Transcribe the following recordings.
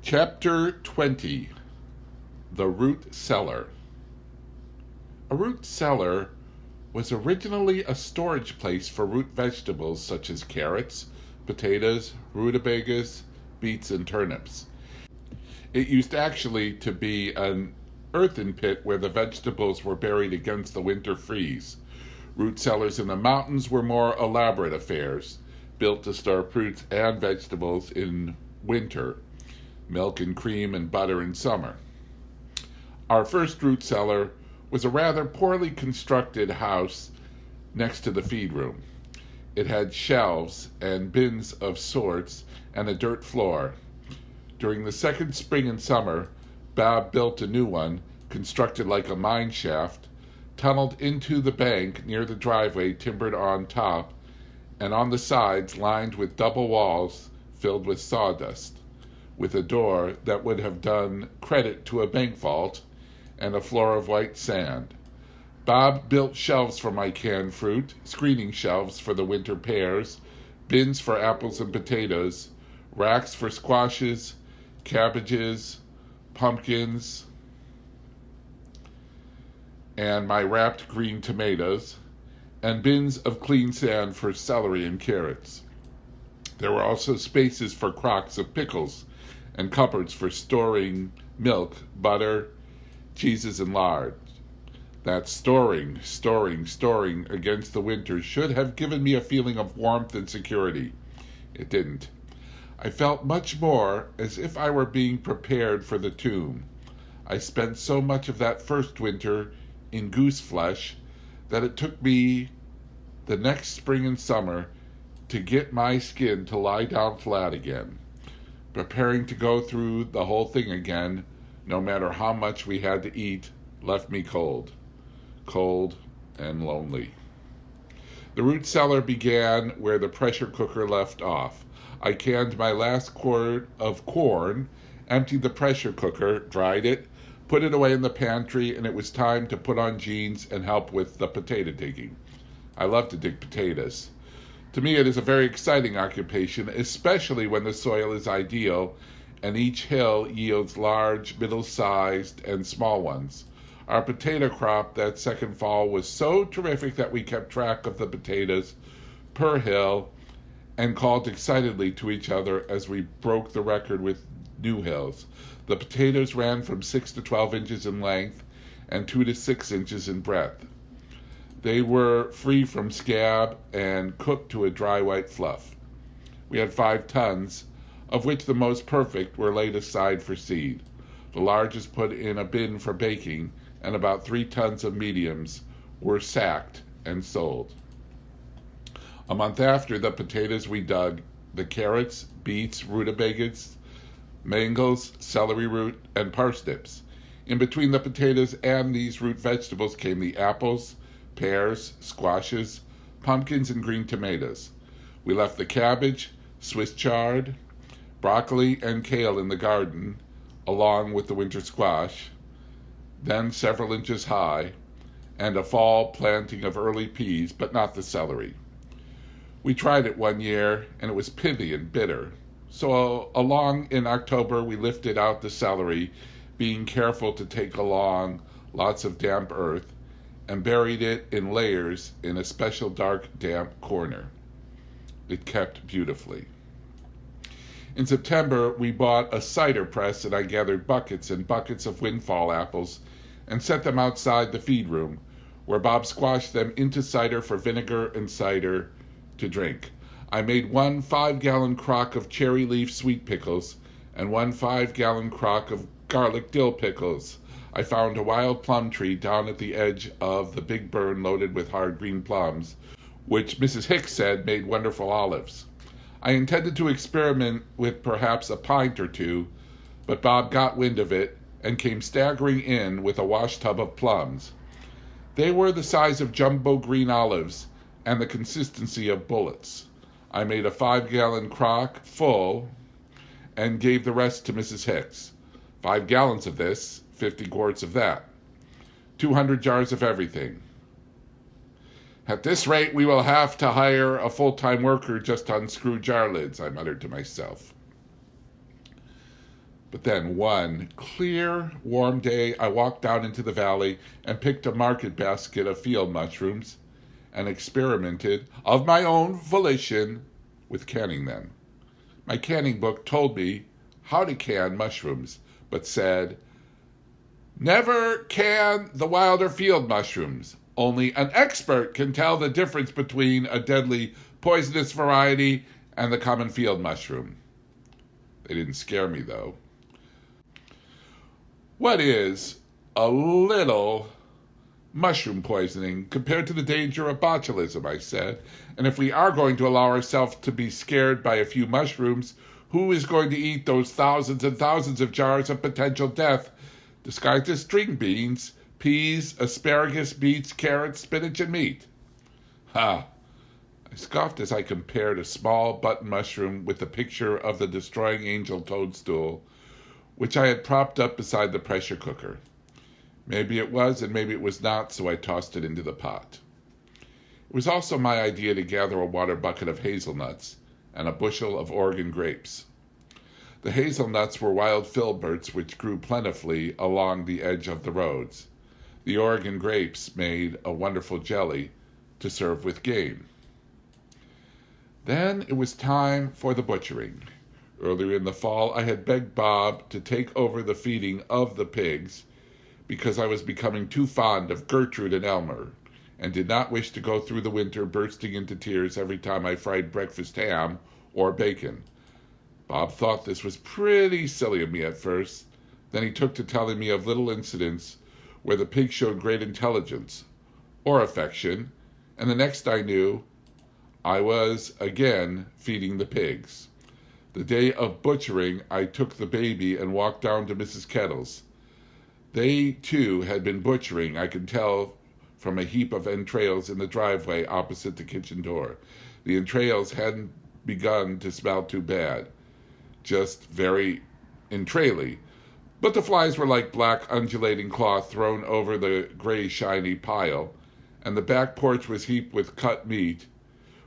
Chapter 20. The Root Cellar. A root cellar was originally a storage place for root vegetables such as carrots, potatoes, rutabagas, beets, and turnips. It used actually to be an earthen pit where the vegetables were buried against the winter freeze. Root cellars in the mountains were more elaborate affairs, built to store fruits and vegetables in winter, milk and cream and butter in summer. Our first root cellar was a rather poorly constructed house next to the feed room. It had shelves and bins of sorts and a dirt floor. During the second spring and summer, Bob built a new one, constructed like a mine shaft, tunneled into the bank near the driveway, timbered on top, and on the sides lined with double walls filled with sawdust, with a door that would have done credit to a bank vault, and a floor of white sand. Bob built shelves for my canned fruit, screening shelves for the winter pears, bins for apples and potatoes, racks for squashes, cabbages, pumpkins, and my wrapped green tomatoes, and bins of clean sand for celery and carrots. There were also spaces for crocks of pickles and cupboards for storing milk, butter, cheeses, and lard. That storing against the winter should have given me a feeling of warmth and security. It didn't. I felt much more as if I were being prepared for the tomb. I spent so much of that first winter in goose flesh that it took me the next spring and summer to get my skin to lie down flat again. Preparing to go through the whole thing again, no matter how much we had to eat, left me cold and lonely. The root cellar began where the pressure cooker left off. I canned my last quart of corn, emptied the pressure cooker, dried it, put it away in the pantry, and it was time to put on jeans and help with the potato digging. I love to dig potatoes. To me, it is a very exciting occupation, especially when the soil is ideal and each hill yields large, middle-sized, and small ones. Our potato crop that second fall was so terrific that we kept track of the potatoes per hill and called excitedly to each other as we broke the record with new hills. The potatoes ran from 6 to 12 inches in length and 2 to 6 inches in breadth. They were free from scab and cooked to a dry white fluff. We had 5 tons, of which the most perfect were laid aside for seed. The largest put in a bin for baking, and about 3 tons of mediums were sacked and sold. A month after the potatoes we dug, the carrots, beets, rutabagas, mangels, celery root, and parsnips. In between the potatoes and these root vegetables came the apples, pears, squashes, pumpkins, and green tomatoes. We left the cabbage, Swiss chard, broccoli, and kale in the garden, along with the winter squash, then several inches high, and a fall planting of early peas, but not the celery. We tried it one year, and it was pithy and bitter. So along in October, we lifted out the celery, being careful to take along lots of damp earth, and buried it in layers in a special dark, damp corner. It kept beautifully. In September, we bought a cider press, and I gathered buckets and buckets of windfall apples and set them outside the feed room, where Bob squashed them into cider for vinegar and cider to drink. I made 1 5-gallon crock of cherry leaf sweet pickles and 1 5-gallon crock of garlic dill pickles. I found a wild plum tree down at the edge of the big burn loaded with hard green plums, which Mrs. Hicks said made wonderful olives. I intended to experiment with perhaps a pint or 2, but Bob got wind of it and came staggering in with a wash tub of plums. They were the size of jumbo green olives and the consistency of bullets. I made a 5-gallon crock full and gave the rest to Mrs. Hicks. 5 gallons of this, 50 quarts of that. 200 jars of everything. At this rate, we will have to hire a full-time worker just to unscrew jar lids, I muttered to myself. But then one clear, warm day, I walked down into the valley and picked a market basket of field mushrooms and experimented, of my own volition, with canning them. My canning book told me how to can mushrooms, but said, never can the wild or field mushrooms. Only an expert can tell the difference between a deadly poisonous variety and the common field mushroom. They didn't scare me, though. What is a little mushroom poisoning compared to the danger of botulism, I said. And if we are going to allow ourselves to be scared by a few mushrooms, who is going to eat those thousands and thousands of jars of potential death disguised as string beans, peas, asparagus, beets, carrots, spinach, and meat? Ha! I scoffed as I compared a small button mushroom with the picture of the destroying angel toadstool, which I had propped up beside the pressure cooker. Maybe it was and maybe it was not, so I tossed it into the pot. It was also my idea to gather a water bucket of hazelnuts and a bushel of Oregon grapes. The hazelnuts were wild filberts which grew plentifully along the edge of the roads. The Oregon grapes made a wonderful jelly to serve with game. Then it was time for the butchering. Earlier in the fall, I had begged Bob to take over the feeding of the pigs because I was becoming too fond of Gertrude and Elmer and did not wish to go through the winter bursting into tears every time I fried breakfast ham or bacon. Bob thought this was pretty silly of me at first. Then he took to telling me of little incidents where the pig showed great intelligence or affection, and the next I knew, I was again feeding the pigs. The day of butchering, I took the baby and walked down to Mrs. Kettle's. They, too, had been butchering, I could tell from a heap of entrails in the driveway opposite the kitchen door. The entrails hadn't begun to smell too bad, just very entraily. But the flies were like black undulating cloth thrown over the gray shiny pile, and the back porch was heaped with cut meat,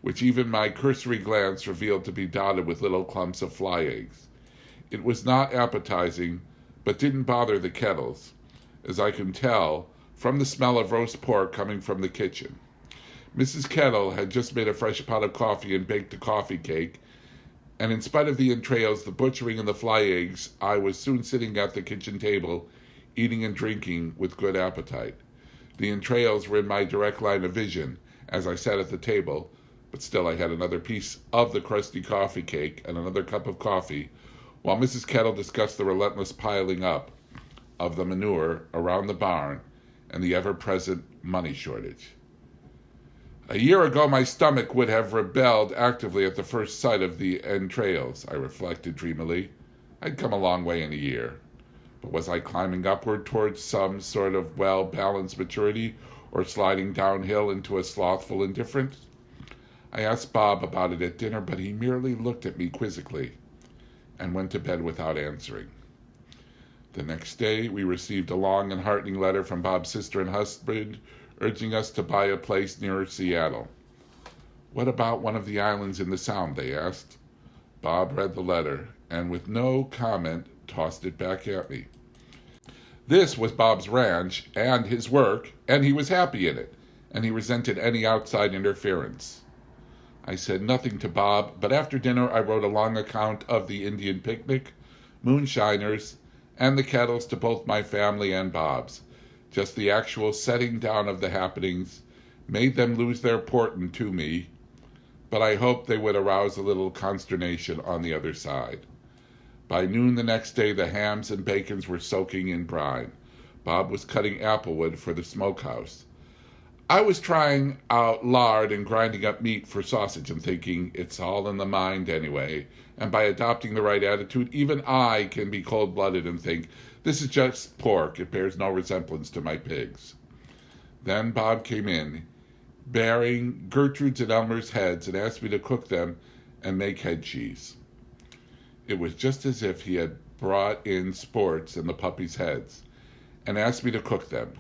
which even my cursory glance revealed to be dotted with little clumps of fly eggs. It was not appetizing, but didn't bother the Kettles, as I can tell from the smell of roast pork coming from the kitchen. Mrs. Kettle had just made a fresh pot of coffee and baked a coffee cake, and in spite of the entrails, the butchering, and the fly eggs, I was soon sitting at the kitchen table, eating and drinking with good appetite. The entrails were in my direct line of vision as I sat at the table, but still I had another piece of the crusty coffee cake and another cup of coffee, while Mrs. Kettle discussed the relentless piling up of the manure around the barn and the ever-present money shortage. A year ago, my stomach would have rebelled actively at the first sight of the entrails, I reflected dreamily. I'd come a long way in a year. But was I climbing upward towards some sort of well-balanced maturity, or sliding downhill into a slothful indifference? I asked Bob about it at dinner, but he merely looked at me quizzically and went to bed without answering. The next day, we received a long and heartening letter from Bob's sister and husband urging us to buy a place near Seattle. What about one of the islands in the Sound, they asked. Bob read the letter, and with no comment, tossed it back at me. This was Bob's ranch and his work, and he was happy in it, and he resented any outside interference. I said nothing to Bob, but after dinner I wrote a long account of the Indian picnic, moonshiners, and the Kettles to both my family and Bob's. Just the actual setting down of the happenings made them lose their portent to me, but I hoped they would arouse a little consternation on the other side. By noon the next day, the hams and bacons were soaking in brine. Bob was cutting applewood for the smokehouse. I was trying out lard and grinding up meat for sausage and thinking, it's all in the mind anyway, and by adopting the right attitude, even I can be cold-blooded and think, this is just pork, it bears no resemblance to my pigs. Then Bob came in, bearing Gertrude's and Elmer's heads, and asked me to cook them and make head cheese. It was just as if he had brought in sports and the puppies' heads, and asked me to cook them.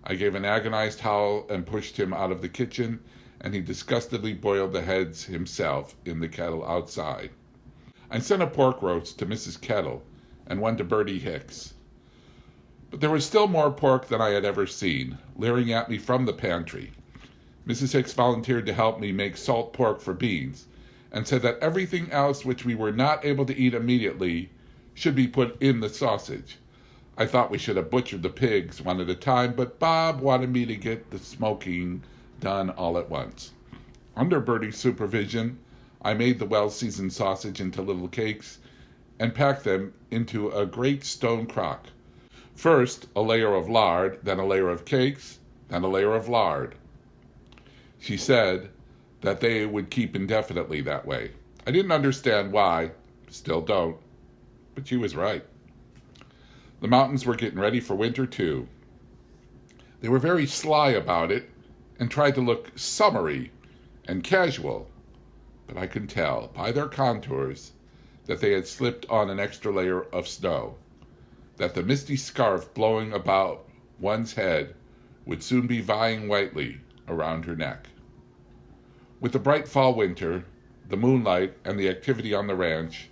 I gave an agonized howl and pushed him out of the kitchen, and he disgustedly boiled the heads himself in the kettle outside. I sent a pork roast to Mrs. Kettle, and one to Bertie Hicks. But there was still more pork than I had ever seen, leering at me from the pantry. Mrs. Hicks volunteered to help me make salt pork for Beans, and said that everything else which we were not able to eat immediately should be put in the sausage. I thought we should have butchered the pigs one at a time, but Bob wanted me to get the smoking done all at once. Under Bertie's supervision, I made the well-seasoned sausage into little cakes and packed them into a great stone crock. First, a layer of lard, then a layer of cakes, then a layer of lard. She said that they would keep indefinitely that way. I didn't understand why, still don't, but she was right. The mountains were getting ready for winter, too. They were very sly about it and tried to look summery and casual, but I could tell by their contours that they had slipped on an extra layer of snow, that the misty scarf blowing about one's head would soon be vying whitely around her neck. With the bright fall winter, the moonlight, and the activity on the ranch,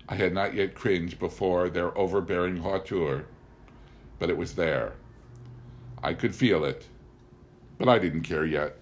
I had not yet cringed before their overbearing hauteur, but it was there. I could feel it, but I didn't care yet.